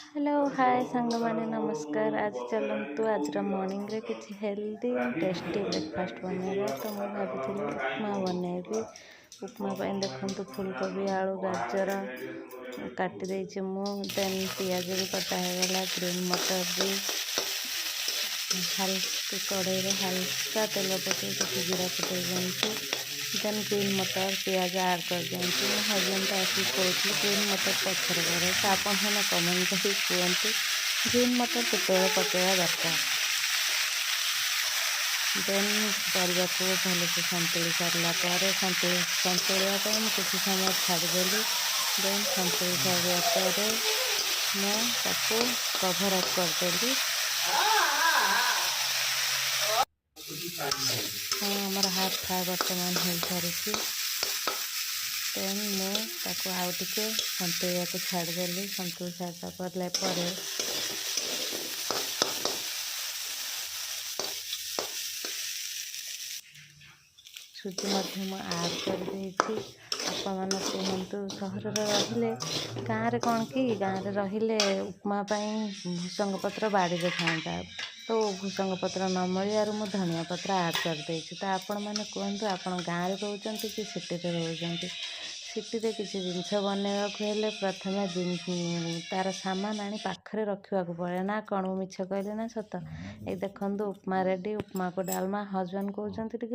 Hello hi सांग मैंने नमस्कार। आज चलतु आज मॉर्निंग रे किसी हेल्दी एंड टेस्टी ब्रेकफास्ट बनैबा। तो मुझे भाभी उपमा बनैबी। उपमा देखु फुलकोबी आलू गाजर काटी देन पियाज भी कटा होगा। ग्रीन मटर भी हल्का कड़े हल्का तेल पकई जीरा पकई दिखाँ। देन ग्रीन मटर पियाज आड कर दिखाँ। मो हजबैंड तो आसिक कहते ग्रीन मटर पचर करे तो आप कमेंट कर कहतु ग्रीन मटर के पकड़ा दरकार। देन परिवा को भल से सतुली सारा सतुलिया किसी समय छाड़देली। देन सतुली सारापर मुझे कभर अप करदेली। हाँ आमर हाफ फ्राए बर्तमान हो सारी। देन मुझे आउ टे सतुलिया को छाड़देली। सतुली सारापर सुजी आड कर देती। आप कहतु सहर रे गाँव कौन कि गाँव रे उपमा भूसंग पत्र बाड़ी था। तो भूसंग पत्र न मिलू मु धनिया पत्र आड कर देती। तो आपण मैंने कहतु आप गाँव रोच कि सिटी रोच। सिटी किसी जिनस बनवाक प्रथम तार सामान आनी पाखरे रखा पड़े ना। कौन मु मिछ कहली ना सत। ये देखो उपमा रेडी। उपमा को डालमा हजबैंड कहते